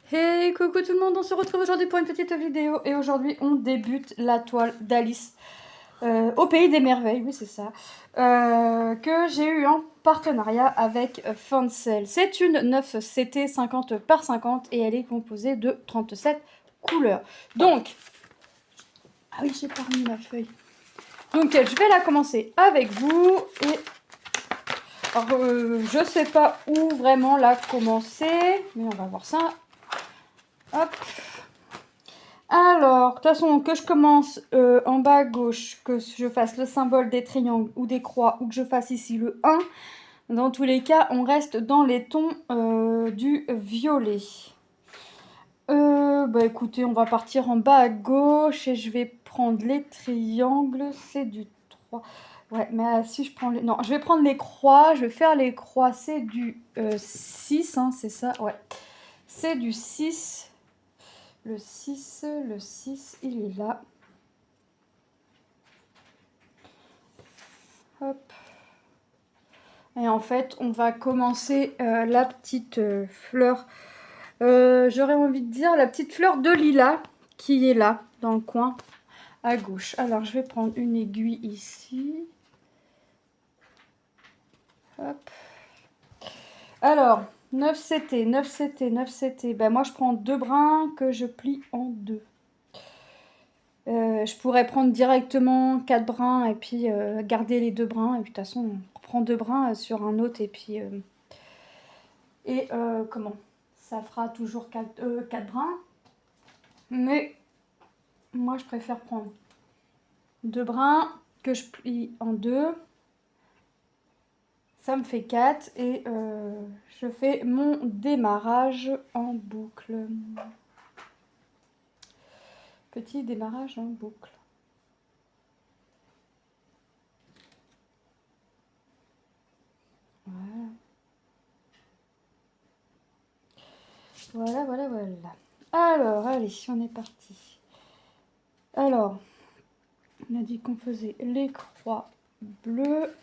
Hey, coucou tout le monde, on se retrouve aujourd'hui pour une petite vidéo et aujourd'hui on débute la toile d'Alice au pays des merveilles, oui c'est ça, que j'ai eu en partenariat avec Fancel. C'est une 9CT 50 par 50 et elle est composée de 37 couleurs. Donc, ah oui j'ai pas remis ma feuille. Donc je vais la commencer avec vous et alors, je sais pas où vraiment la commencer, mais on va voir ça. Hop. Alors, de toute façon, que je commence en bas à gauche, que je fasse le symbole des triangles ou des croix, ou que je fasse ici le 1, dans tous les cas, on reste dans les tons du violet. Bah écoutez, on va partir en bas à gauche et je vais prendre les triangles, c'est du 3. Ouais, mais si je prends les... Non, je vais prendre les croix, je vais faire les croix, c'est du 6, hein, c'est ça, ouais. C'est du 6. Le 6, il est là. Hop. Et en fait, on va commencer la petite fleur. J'aurais envie de dire la petite fleur de lilas qui est là, dans le coin à gauche. Alors, je vais prendre une aiguille ici. Hop. Alors, 9CT, 9CT, 9CT. Ben, moi, je prends 2 brins que je plie en 2. Je pourrais prendre directement 4 brins et puis garder les 2 brins. Et puis de toute façon, on prend 2 brins sur un autre et puis... comment ça fera toujours 4 brins. Mais moi, je préfère prendre 2 brins que je plie en 2. Ça me fait 4 et je fais mon démarrage en boucle. Petit démarrage en boucle. Voilà. Voilà, voilà, voilà. Alors, allez, on est parti. Alors, on a dit qu'on faisait les croix bleues.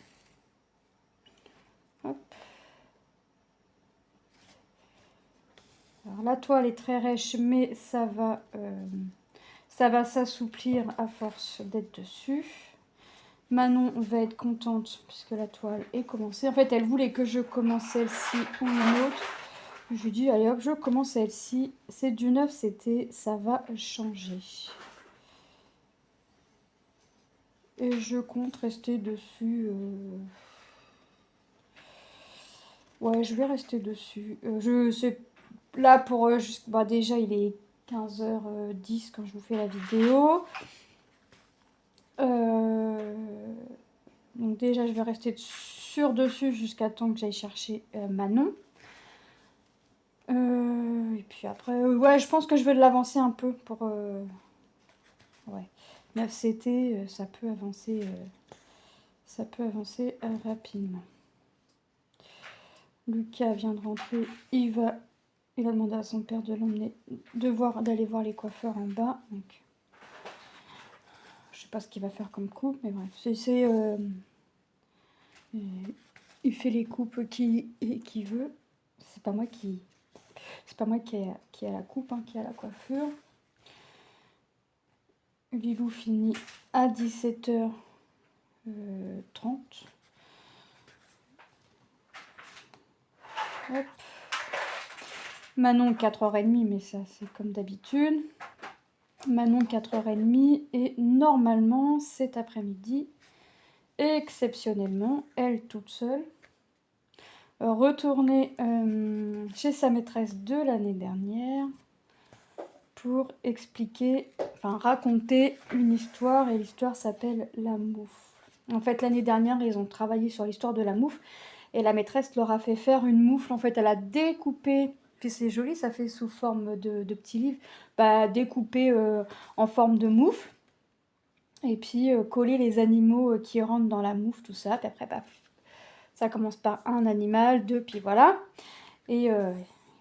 Hop. Alors, la toile est très rêche, mais ça va s'assouplir à force d'être dessus. Manon va être contente puisque la toile est commencée. En fait, elle voulait que je commence celle-ci ou une autre. Je lui ai dit, allez hop, je commence celle-ci. C'est du 9CT, ça va changer. Et je compte rester dessus. Ouais, je vais rester dessus. Je sais, là pour... bah, déjà, il est 15h10 quand je vous fais la vidéo. Donc déjà, je vais rester sur dessus jusqu'à temps que j'aille chercher Manon. Et puis après, ouais, je pense que je vais l'avancer un peu pour... ouais, 9CT, ça peut avancer rapidement. Lucas vient de rentrer, il a demandé à son père de l'emmener, d'aller voir les coiffeurs en bas. Donc, je sais pas ce qu'il va faire comme coupe, mais bref, il fait les coupes qu'il veut. C'est pas moi qui a la coupe, hein, qui a la coiffure. Lilou finit à 17h30. Hop. Manon 4h30, mais ça c'est comme d'habitude. Manon 4h30 et normalement cet après-midi, exceptionnellement, elle toute seule, retourner chez sa maîtresse de l'année dernière pour expliquer, enfin raconter une histoire, et l'histoire s'appelle La Mouffe. En fait, l'année dernière, ils ont travaillé sur l'histoire de la mouffe et la maîtresse leur a fait faire une moufle. En fait, elle a découpé, puis c'est joli, ça fait sous forme de petits livres, bah, découpé en forme de moufle et puis coller les animaux qui rentrent dans la moufle, tout ça. Puis après, paf, ça commence par un animal, deux, puis voilà. Et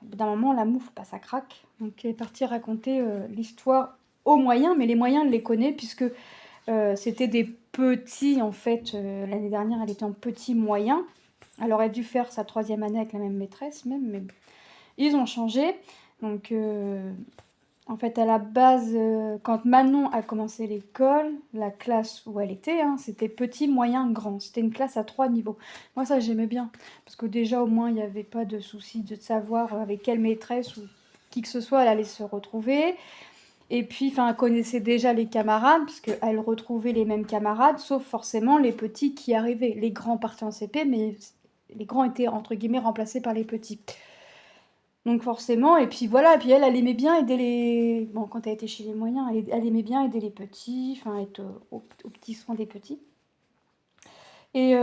d'un moment, la moufle, bah, ça craque. Donc, elle est partie raconter l'histoire aux moyens, mais les moyens, elle les connaît puisque c'était des petits, en fait. L'année dernière, elle était en petit moyen. Elle aurait dû faire sa 3e année avec la même maîtresse, même, mais ils ont changé. Donc, en fait, à la base, quand Manon a commencé l'école, la classe où elle était, hein, c'était petit, moyen, grand. C'était une classe à 3 niveaux. Moi, ça, j'aimais bien. Parce que déjà, au moins, il n'y avait pas de souci de savoir avec quelle maîtresse ou qui que ce soit elle allait se retrouver. Et puis, enfin, elle connaissait déjà les camarades, parce qu'elle retrouvait les mêmes camarades, sauf forcément les petits qui arrivaient. Les grands partaient en CP, mais les grands étaient, entre guillemets, remplacés par les petits. Donc forcément, et puis voilà, et puis elle aimait bien aider les... Bon, quand elle était chez les moyens, elle aimait bien aider les petits, enfin, être au petit soin des petits. Et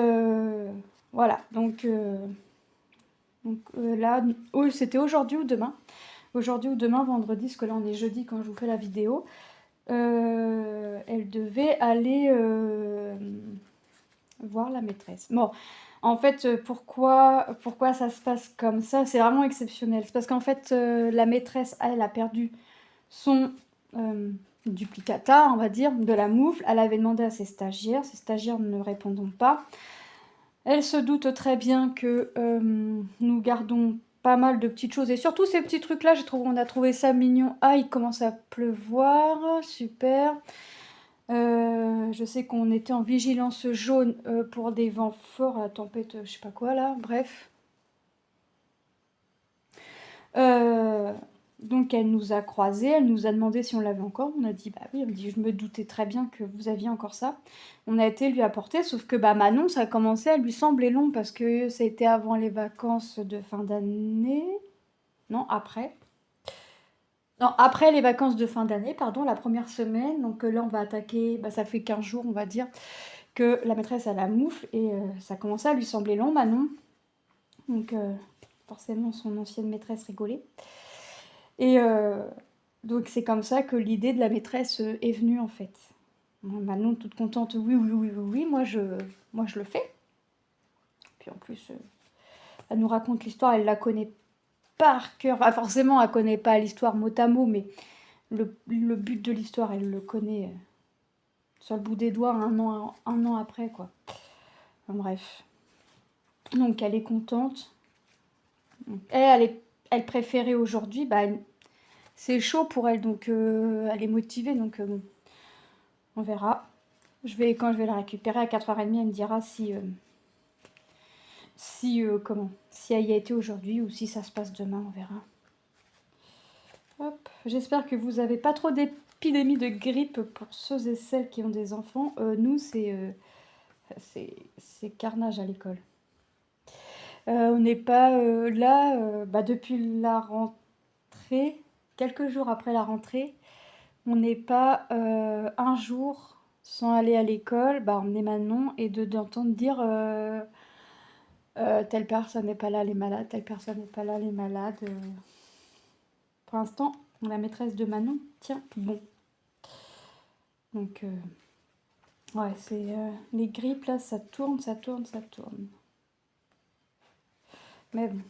voilà, là, c'était aujourd'hui ou demain. Aujourd'hui ou demain, vendredi, parce que là on est jeudi quand je vous fais la vidéo. Elle devait aller voir la maîtresse. Bon, en fait, pourquoi ça se passe comme ça? C'est vraiment exceptionnel. C'est parce qu'en fait, la maîtresse, elle a perdu son duplicata, on va dire, de la moufle. Elle avait demandé à ses stagiaires ne répondant pas. Elle se doute très bien que nous gardons pas mal de petites choses. Et surtout ces petits trucs-là, on a trouvé ça mignon. Ah, il commence à pleuvoir, super. Je sais qu'on était en vigilance jaune pour des vents forts, la tempête, je sais pas quoi là, bref. Donc elle nous a croisés, elle nous a demandé si on l'avait encore. On a dit bah oui, on dit je me doutais très bien que vous aviez encore ça. On a été lui apporter, sauf que bah Manon, ça a commencé à lui sembler long parce que ça a été avant les vacances de fin d'année. Non, après. Non, après les vacances de fin d'année, pardon, la première semaine. Donc là, on va attaquer, bah, ça fait 15 jours, on va dire, que la maîtresse a la moufle et ça commençait à lui sembler long, Manon. Donc forcément, son ancienne maîtresse rigolait. Et donc c'est comme ça que l'idée de la maîtresse est venue en fait. Manon toute contente, oui, oui, oui, oui, oui, moi je le fais. Puis en plus, elle nous raconte l'histoire, elle la connaît par cœur. Enfin, forcément, elle connaît pas l'histoire mot à mot, mais le but de l'histoire, elle le connaît sur le bout des doigts un an après, quoi. Enfin, bref. Donc elle est contente. Elle préférait aujourd'hui, bah, c'est chaud pour elle, donc elle est motivée, donc bon, on verra. Quand je vais la récupérer à 4h30, elle me dira si elle y a été aujourd'hui ou si ça se passe demain, on verra. Hop, j'espère que vous n'avez pas trop d'épidémie de grippe pour ceux et celles qui ont des enfants. Nous, c'est carnage à l'école. On n'est pas là, depuis la rentrée, quelques jours après la rentrée, on n'est pas un jour sans aller à l'école, emmener Manon et d'entendre dire telle personne n'est pas là, elle est malade, telle personne n'est pas là, elle est malade. Pour l'instant, la maîtresse de Manon tient bon. Donc, ouais, c'est les grippes là, ça tourne, ça tourne, ça tourne. Mais bon.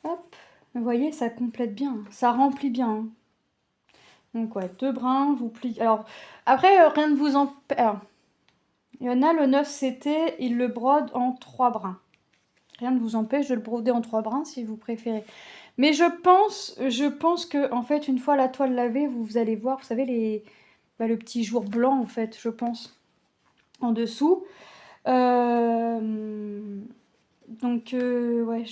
Hop, vous voyez, ça complète bien, ça remplit bien. Hein. Donc ouais, 2 brins, vous pliez. Alors, après, rien ne vous empêche. Alors, il y en a le 9CT, il le brode en 3 brins. Rien ne vous empêche de le broder en 3 brins si vous préférez. Mais je pense que, en fait, une fois la toile lavée, vous allez voir, vous savez, le petit jour blanc, en fait, je pense, en dessous. Donc, ouais,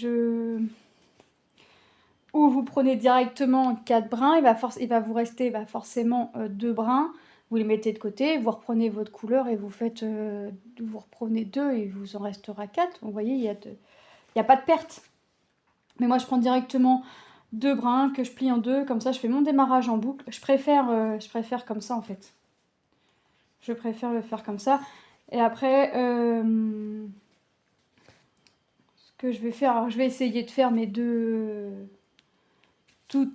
ou vous prenez directement 4 brins, il va vous rester forcément 2 brins, vous les mettez de côté, vous reprenez votre couleur et vous reprenez 2 et il vous en restera 4. Vous voyez, il n'y a pas de perte. Mais moi, je prends directement 2 brins que je plie en 2, comme ça je fais mon démarrage en boucle. Je préfère comme ça en fait. Je préfère le faire comme ça. Et après, ce que je vais faire, alors je vais essayer de faire mes deux... tout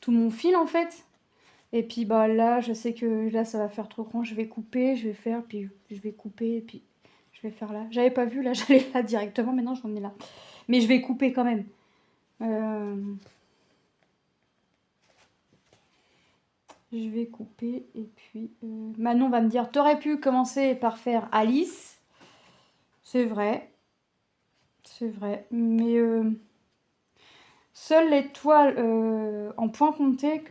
mon fil en fait. Et puis là, je sais que là ça va faire trop grand, je vais couper, je vais faire, puis je vais couper, puis je vais faire là. J'avais pas vu, là j'allais là directement, maintenant j'en ai là. Mais je vais couper quand même. Je vais couper et puis Manon va me dire t'aurais pu commencer par faire Alice. C'est vrai. c'est vrai. Mais seules les toiles en point compté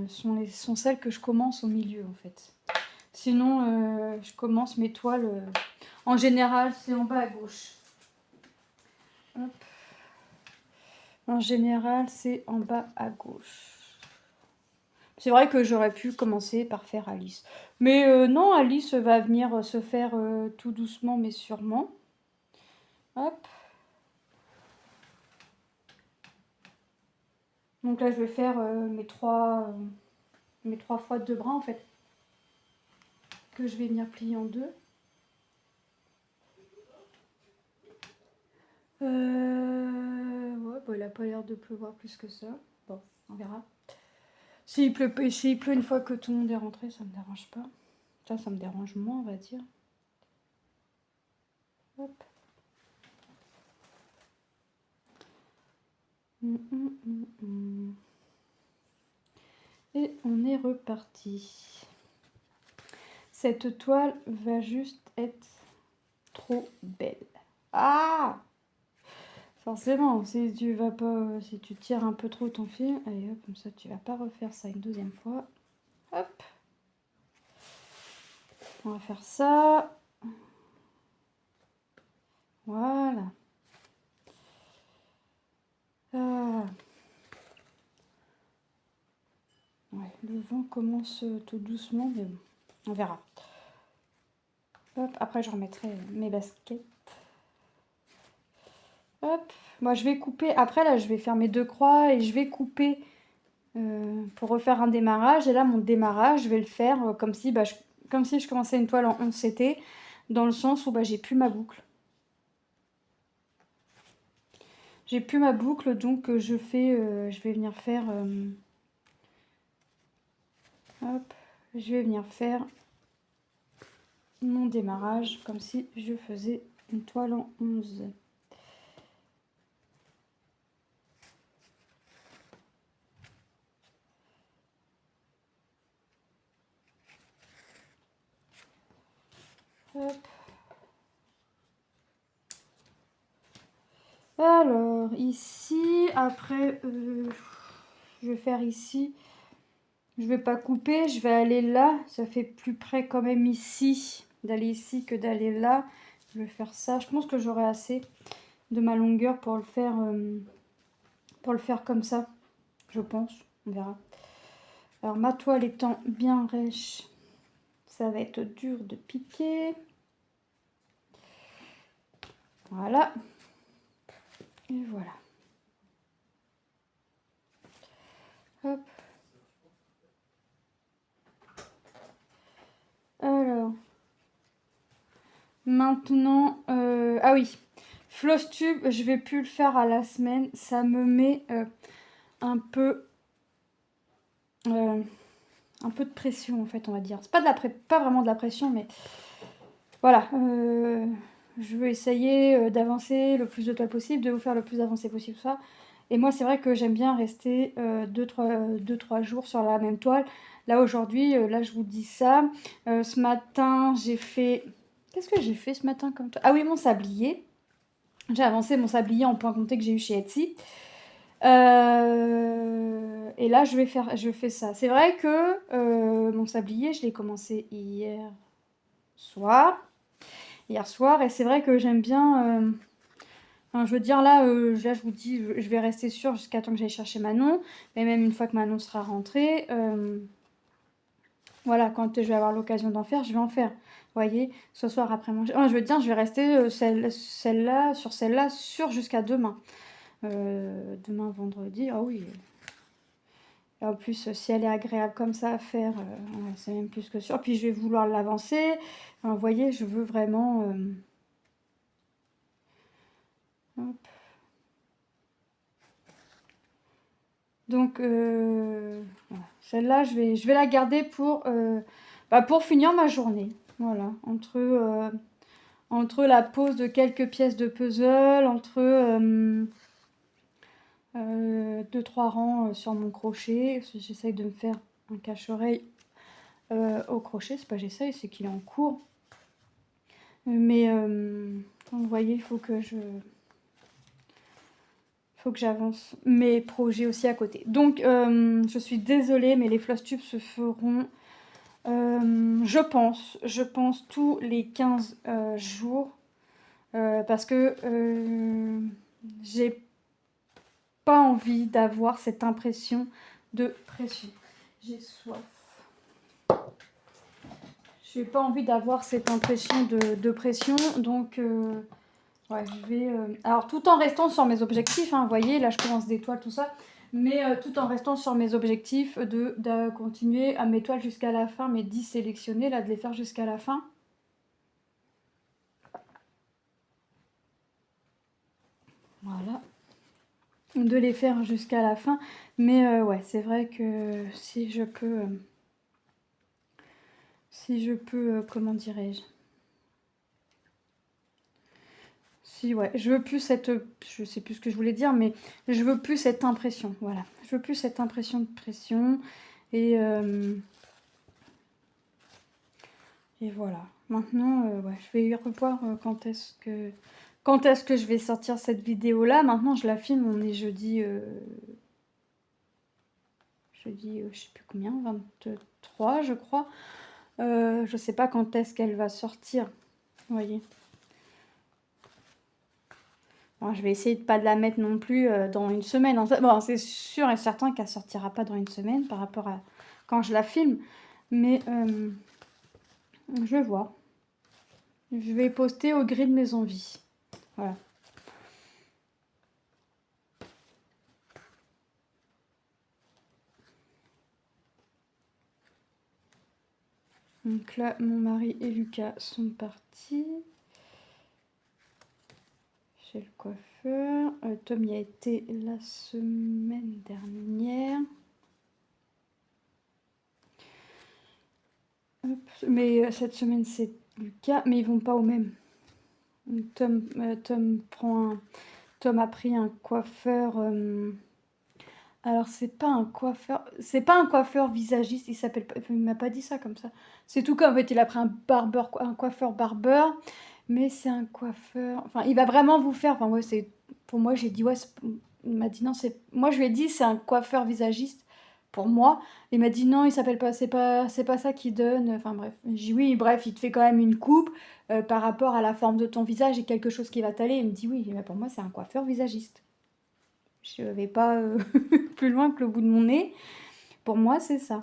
sont celles que je commence au milieu, en fait. Sinon, je commence mes toiles... en général, c'est en bas à gauche. Hop. En général, c'est en bas à gauche. C'est vrai que j'aurais pu commencer par faire Alice. Mais non, Alice va venir se faire tout doucement mais sûrement. Hop. Donc là, je vais faire mes trois fois de bras en fait. Que je vais venir plier en deux. Ouais, bah, il n'a pas l'air de pleuvoir plus que ça. Bon, on verra. S'il pleut une fois que tout le monde est rentré, ça me dérange pas. Ça me dérange moins, on va dire. Hop. Et on est reparti. Cette toile va juste être trop belle. Ah! Forcément, si tu tires un peu trop ton fil, allez hop, comme ça tu vas pas refaire ça une deuxième fois. Hop. On va faire ça. Voilà. Ah. Ouais, le vent commence tout doucement, mais bon, on verra. Hop, après je remettrai mes baskets. Hop, moi je vais couper, après là je vais faire mes deux croix et je vais couper pour refaire un démarrage. Et là mon démarrage, je vais le faire comme si je commençais une toile en 11 CT, dans le sens où j'ai plus ma boucle. J'ai plus ma boucle, donc je vais venir faire... hop, je vais venir faire mon démarrage comme si je faisais une toile en 11. Hop. Alors, ici, après, je vais faire ici. Je vais pas couper, je vais aller là. Ça fait plus près quand même ici, d'aller ici que d'aller là. Je vais faire ça. Je pense que j'aurai assez de ma longueur pour le faire comme ça. Je pense, on verra. Alors, ma toile étant bien rêche, ça va être dur de piquer. Voilà. Et voilà. Hop. Alors. Maintenant, ah oui. Floss tube, je vais plus le faire à la semaine. Ça me met un peu de pression en fait, on va dire. C'est pas vraiment de la pression, mais voilà. Je veux essayer d'avancer le plus de toiles possible, de vous faire le plus avancé possible ça. Et moi, c'est vrai que j'aime bien rester 2-3 jours sur la même toile. Là, aujourd'hui, là, je vous dis ça. Ce matin, j'ai fait... Qu'est-ce que j'ai fait ce matin comme toile? Ah oui, mon sablier. J'ai avancé mon sablier en point compté que j'ai eu chez Etsy. Et là, je fais ça. C'est vrai que mon sablier, je l'ai commencé hier soir. Et c'est vrai que j'aime bien... je veux dire, là, je vous dis, je vais rester sûre jusqu'à temps que j'aille chercher Manon. Mais même une fois que Manon sera rentrée, voilà, quand je vais avoir l'occasion d'en faire, je vais en faire. Vous voyez, ce soir après manger. Je veux dire, je vais rester celle-là, sûre jusqu'à demain. Demain, vendredi. Ah oui. Et en plus, si elle est agréable comme ça à faire, ouais, c'est même plus que sûr. Puis je vais vouloir l'avancer. Enfin, vous voyez, je veux vraiment... hop. Donc, voilà. Celle-là, je vais la garder pour finir ma journée. Voilà, entre la pose de quelques pièces de puzzle, entre 2-3 rangs sur mon crochet. J'essaye de me faire un cache-oreille au crochet. C'est pas j'essaye, c'est qu'il est en cours. Mais vous voyez, il faut que je faut que j'avance mes projets aussi à côté. Donc, je suis désolée, mais les floss tubes se feront, je pense tous les 15 jours. Parce que j'ai pas envie d'avoir cette impression de pression. J'ai soif. J'ai pas envie d'avoir cette impression de pression, donc ouais, je vais... Alors, tout en restant sur mes objectifs, hein, vous voyez, là, je commence des toiles, tout ça, mais tout en restant sur mes objectifs de continuer à mes toiles jusqu'à la fin, mes 10 sélectionnés, là, de les faire jusqu'à la fin. Voilà. De les faire jusqu'à la fin, mais ouais, c'est vrai que si je peux... comment dirais-je? Si, ouais, je veux plus cette... Je sais plus ce que je voulais dire, mais je veux plus cette impression, voilà. Je veux plus cette impression de pression, et voilà. Maintenant, ouais, je vais revoir quand est-ce que je vais sortir cette vidéo-là. Maintenant, je la filme, on est jeudi... je sais plus combien, 23, je crois. Je sais pas quand est-ce qu'elle va sortir, vous voyez. Bon, je vais essayer de pas de la mettre non plus dans une semaine. Bon, c'est sûr et certain qu'elle sortira pas dans une semaine par rapport à quand je la filme. Mais je vais voir. Je vais poster au gré de mes envies. Voilà. Donc là, mon mari et Lucas sont partis chez le coiffeur. Tom y a été la semaine dernière. Hop. Mais cette semaine, c'est Lucas. Mais ils vont pas au même. Tom a pris un coiffeur... alors c'est pas un coiffeur visagiste, il m'a pas dit ça comme ça. C'est tout comme en fait il a pris un coiffeur barbeur, mais c'est un coiffeur. Enfin, il va vraiment vous faire. Enfin, ouais, c'est pour moi j'ai dit ouais. Il m'a dit non, moi je lui ai dit c'est un coiffeur visagiste pour moi. Il m'a dit non, il s'appelle pas, c'est pas ça qui donne. Enfin bref, j'ai dit oui, bref, il te fait quand même une coupe par rapport à la forme de ton visage et quelque chose qui va t'aller. Il me dit oui, mais pour moi c'est un coiffeur visagiste. Je vais pas plus loin que le bout de mon nez. Pour moi, c'est ça.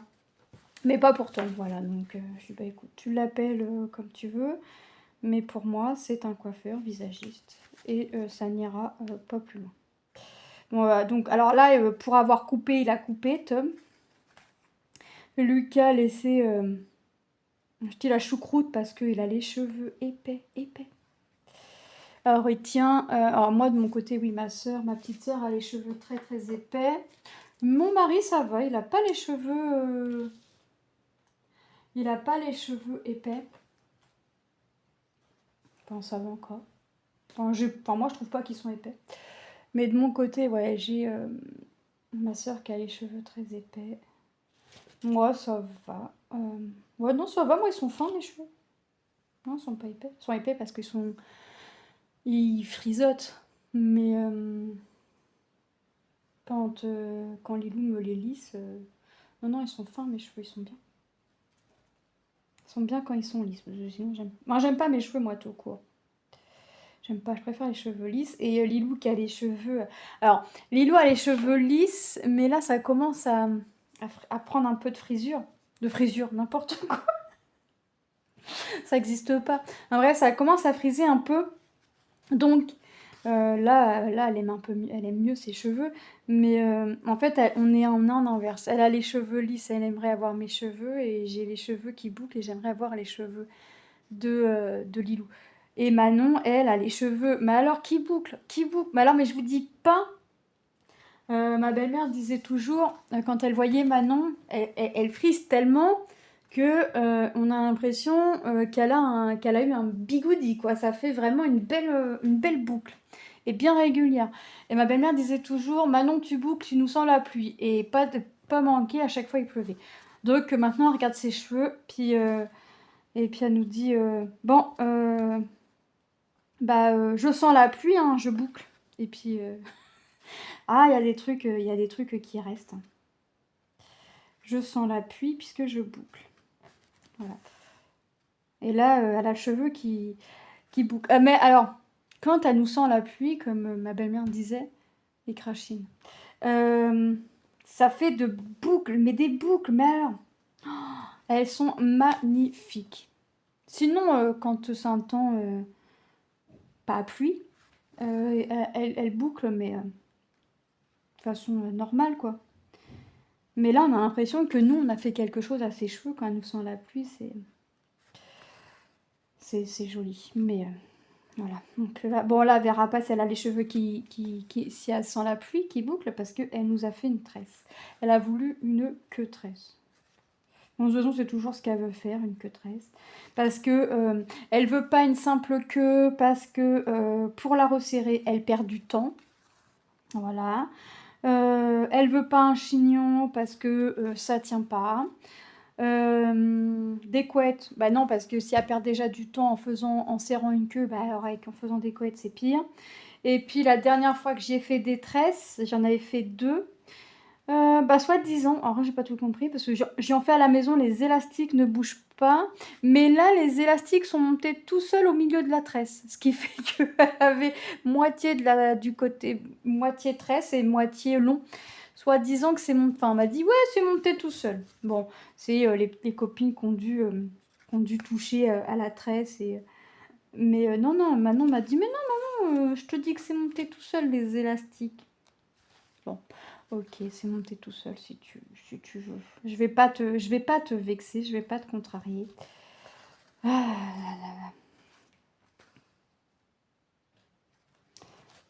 Mais pas pour toi, voilà. Donc, je dis, bah écoute, tu l'appelles comme tu veux. Mais pour moi, c'est un coiffeur visagiste. Et ça n'ira pas plus loin. Bon, voilà, donc, alors là, pour avoir coupé, il a coupé, Tom. Lucas a laissé... je dis la choucroute parce qu'il a les cheveux épais, épais. Alors, il tient... alors, moi, de mon côté, oui, ma petite soeur a les cheveux très, très épais. Mon mari, ça va, il a pas les cheveux... il a pas les cheveux épais. Enfin, ça va encore. Enfin, moi, je trouve pas qu'ils sont épais. Mais de mon côté, ouais, j'ai ma soeur qui a les cheveux très épais. Moi, ça va. Ouais, non, ça va. Moi, ils sont fins, mes cheveux. Non, ils sont pas épais. Ils sont épais parce qu'ils sont... Ils frisotent. Mais quand Lilou me les lisse... non, ils sont fins, mes cheveux, ils sont bien. Ils sont bien quand ils sont lisses. Sinon, j'aime pas mes cheveux, moi, tout court. J'aime pas, je préfère les cheveux lisses. Et Lilou qui a les cheveux... Alors, Lilou a les cheveux lisses, mais là, ça commence à prendre un peu de frisure. De frisure, n'importe quoi. Ça n'existe pas. En vrai, ça commence à friser un peu. Donc, là, elle aime mieux ses cheveux. Mais en fait, on est en inverse. Elle a les cheveux lisses, elle aimerait avoir mes cheveux. Et j'ai les cheveux qui bouclent et j'aimerais avoir les cheveux de Lilou. Et Manon, elle, a les cheveux... Mais alors, qui boucle? Mais alors, mais je vous dis pas... ma belle-mère disait toujours, quand elle voyait Manon, elle frise tellement que on a l'impression qu'elle a eu un bigoudi, quoi. Ça fait vraiment une belle boucle. Et bien régulière. Et ma belle-mère disait toujours, Manon, tu boucles, tu nous sens la pluie. Et pas manquer, à chaque fois il pleuvait. Donc maintenant, elle regarde ses cheveux, puis... et puis elle nous dit bon, je sens la pluie, hein, je boucle. Et puis Ah, il y a des trucs qui restent. Je sens l'appui puisque je boucle. Voilà. Et là, elle a le cheveu qui boucle. Mais alors, quand elle nous sent l'appui, comme ma belle-mère disait, les crachines, ça fait de boucles, mais des boucles, mais alors, elles sont magnifiques. Sinon, quand c'est un temps pas pluie, elle boucle, mais de façon normale, quoi. Mais là, on a l'impression que nous, on a fait quelque chose à ses cheveux quand elle nous sent la pluie. C'est joli. Mais voilà. Donc là, bon, là, elle verra pas si elle a les cheveux si elle sent la pluie, qui boucle, parce qu'elle nous a fait une tresse. Elle a voulu une queue tresse. Bon, de toute façon, c'est toujours ce qu'elle veut faire, une queue tresse. Parce que elle veut pas une simple queue, parce que pour la resserrer, elle perd du temps. Voilà. Elle veut pas un chignon parce que ça tient pas. Des couettes, bah non, parce que si elle perd déjà du temps en serrant une queue, bah alors en faisant des couettes, c'est pire. Et puis la dernière fois que j'ai fait des tresses, j'en avais fait deux. Bah soi-disant, alors j'ai pas tout compris parce que j'ai en fait à la maison, les élastiques ne bougent pas, mais là les élastiques sont montés tout seuls au milieu de la tresse, ce qui fait qu'elle avait moitié du côté, moitié tresse et moitié long. Soi-disant que c'est monté, enfin on m'a dit ouais c'est monté tout seul. Bon, c'est les copines qui ont dû toucher à la tresse mais non non, Manon m'a dit mais non Manon, je te dis que c'est monté tout seul les élastiques. Bon, ok, c'est monté tout seul si tu veux. Je vais pas te vexer, je vais pas te contrarier. Ah là là là.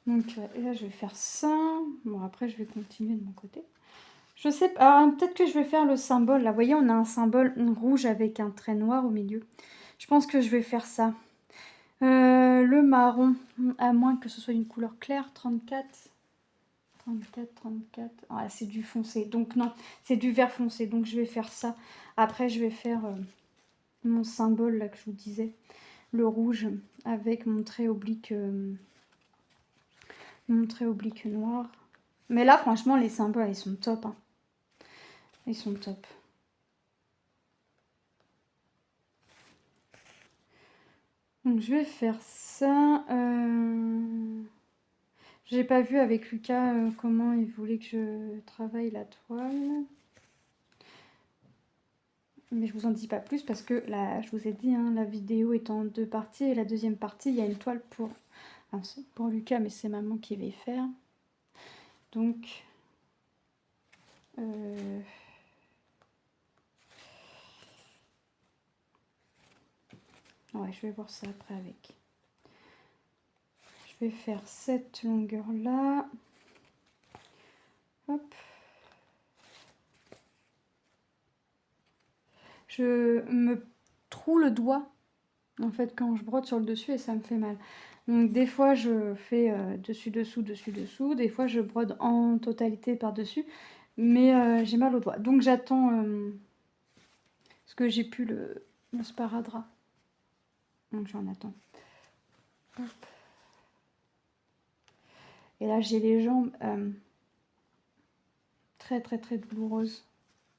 Donc là, je vais faire ça. Bon, après, je vais continuer de mon côté. Je sais pas, alors, peut-être que je vais faire le symbole. Là, vous voyez, on a un symbole rouge avec un trait noir au milieu. Je pense que je vais faire ça. Le marron, à moins que ce soit une couleur claire, 34. 34, 34. Ah, c'est du foncé. Donc non, c'est du vert foncé. Donc je vais faire ça. Après, je vais faire mon symbole là que je vous disais. Le rouge avec mon trait oblique noir. Mais là, franchement, les symboles, ils sont top. Hein. Ils sont top. Donc je vais faire ça. J'ai pas vu avec Lucas comment il voulait que je travaille la toile. Mais je vous en dis pas plus parce que là, je vous ai dit, hein, la vidéo est en deux parties. Et la deuxième partie, il y a une toile pour Lucas, mais c'est maman qui va y faire. Donc... ouais, je vais voir ça après avec. Je vais faire cette longueur-là. Hop. Je me troue le doigt, en fait, quand je brode sur le dessus et ça me fait mal. Donc des fois, je fais dessus-dessous, dessus-dessous. Des fois, je brode en totalité par-dessus. Mais j'ai mal au doigt. Donc j'attends parce que j'ai plus le sparadrap. Donc j'en attends. Hop. Et là, j'ai les jambes très très très douloureuses.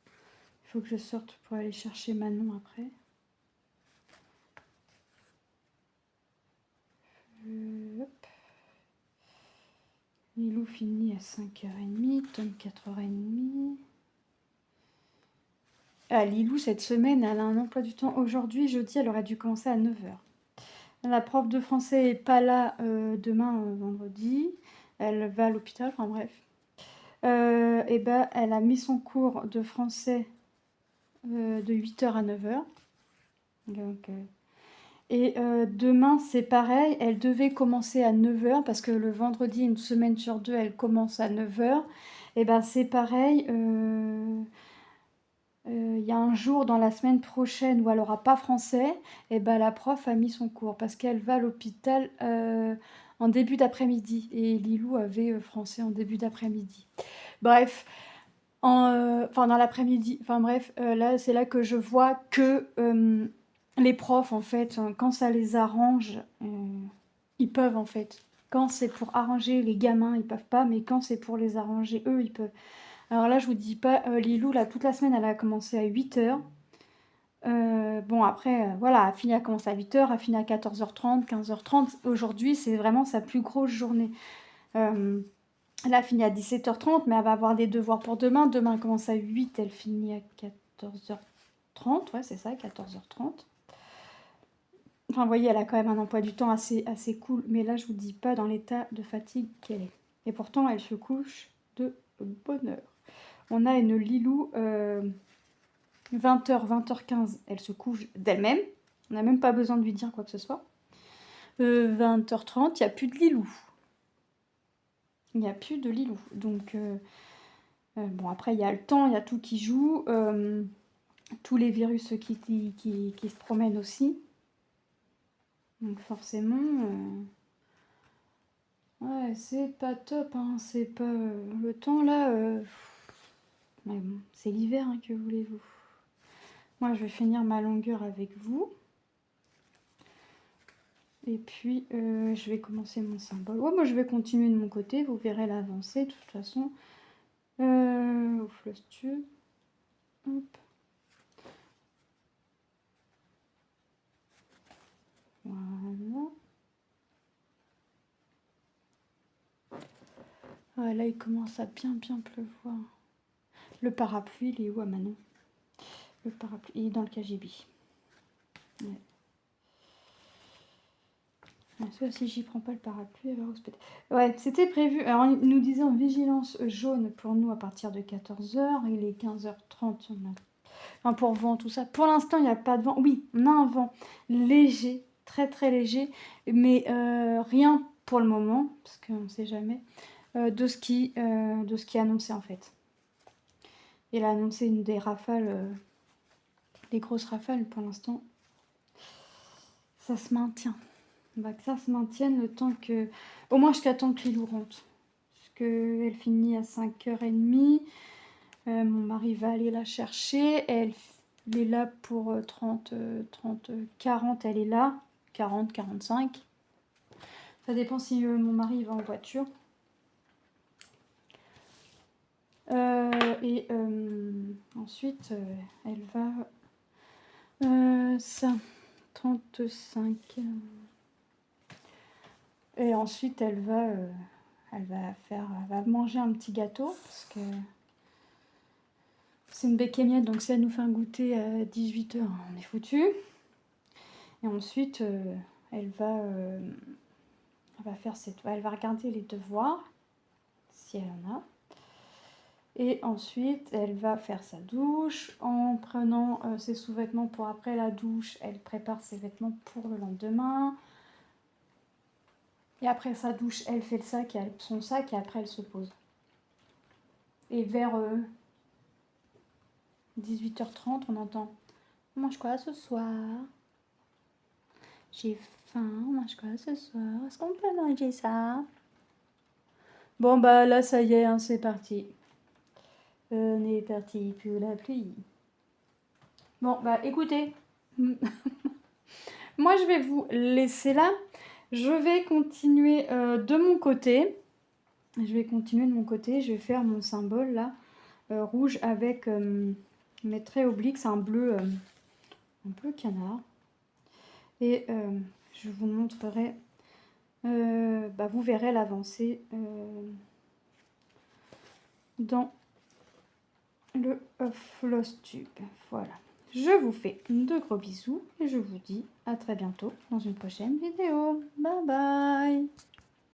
Il faut que je sorte pour aller chercher Manon après. Hop. Lilou finit à 5h30, Tom 4h30. Ah, Lilou, cette semaine, elle a un emploi du temps. Aujourd'hui, jeudi, elle aurait dû commencer à 9h. La prof de français est pas là demain, vendredi. Elle va à l'hôpital, enfin bref. Et ben, elle a mis son cours de français de 8h à 9h. Donc, et demain, c'est pareil. Elle devait commencer à 9h parce que le vendredi, une semaine sur deux, elle commence à 9h. Et ben, c'est pareil. Il y a un jour dans la semaine prochaine où elle n'aura pas français, et ben la prof a mis son cours parce qu'elle va à l'hôpital en début d'après-midi. Et Lilou avait français en début d'après-midi. Bref, enfin dans l'après-midi. Enfin bref, là c'est là que je vois que les profs en fait, quand ça les arrange, ils peuvent en fait. Quand c'est pour arranger les gamins, ils peuvent pas, mais quand c'est pour les arranger, eux, ils peuvent. Alors là, je vous dis pas, Lilou, là, toute la semaine, elle a commencé à 8h. Bon, après, voilà, Afina a commencé à 8h, Afina à 14h30, 15h30. Aujourd'hui, c'est vraiment sa plus grosse journée. Elle a fini à 17h30, mais elle va avoir des devoirs pour demain. Demain, elle commence à 8, elle finit à 14h30. Ouais, c'est ça, 14h30. Enfin, vous voyez, elle a quand même un emploi du temps assez cool. Mais là, je vous dis pas dans l'état de fatigue qu'elle est. Et pourtant, elle se couche de bonne heure. On a une Lilou, 20h, 20h15, elle se couche d'elle-même. On n'a même pas besoin de lui dire quoi que ce soit. 20h30, il n'y a plus de Lilou. Il n'y a plus de Lilou. Donc, bon, après, il y a le temps, il y a tout qui joue. Tous les virus qui se promènent aussi. Donc, forcément, ouais, c'est pas top. Hein, c'est pas... le temps, là... mais bon, c'est l'hiver, hein, que voulez-vous. Moi, je vais finir ma longueur avec vous. Et puis, je vais commencer mon symbole. Ouais, moi, je vais continuer de mon côté. Vous verrez l'avancée, de toute façon. Au floss tube. Hop. Voilà. Ah, là, il commence à bien pleuvoir. Le parapluie, il est où, à Manon? Le parapluie, il est dans le KGB. Ouais. Si j'y prends pas le parapluie, elle va respecter. Ouais, c'était prévu. Alors, il nous disait en vigilance jaune pour nous à partir de 14h. Il est 15h30. Enfin, pour vent, tout ça. Pour l'instant, il n'y a pas de vent. Oui, on a un vent léger, très léger, mais rien pour le moment, parce qu'on ne sait jamais, de ce qui est annoncé en fait. Il a annoncé des rafales, des grosses rafales pour l'instant. Ça se maintient. Bah, que ça se maintienne le temps que... Au moins jusqu'à temps que Lilou rentre. Parce qu'elle finit à 5h30. Mon mari va aller la chercher. Elle est là pour 30, 40, elle est là. 40, 45. Ça dépend si mon mari va en voiture. Et ensuite, elle va... ça, 35... Et ensuite, elle va manger un petit gâteau, parce que c'est une béquémiette, donc si elle nous fait un goûter à 18h, on est foutu. Et ensuite, elle va regarder les devoirs, si elle en a. Et ensuite, elle va faire sa douche. En prenant ses sous-vêtements pour après la douche, elle prépare ses vêtements pour le lendemain. Et après sa douche, elle fait son sac et après elle se pose. Et vers 18h30, on entend « On mange quoi ce soir? J'ai faim, on mange quoi ce soir? Est-ce qu'on peut manger ça ?» Bon bah là ça y est, hein, c'est parti. On est parti pour la pluie. Bon bah écoutez, moi je vais vous laisser là. Je vais continuer de mon côté. Je vais faire mon symbole là, rouge avec mes traits obliques. C'est un bleu canard. Et je vous montrerai, vous verrez l'avancée dans le floss tube. Voilà. Je vous fais de gros bisous et je vous dis à très bientôt dans une prochaine vidéo. Bye bye!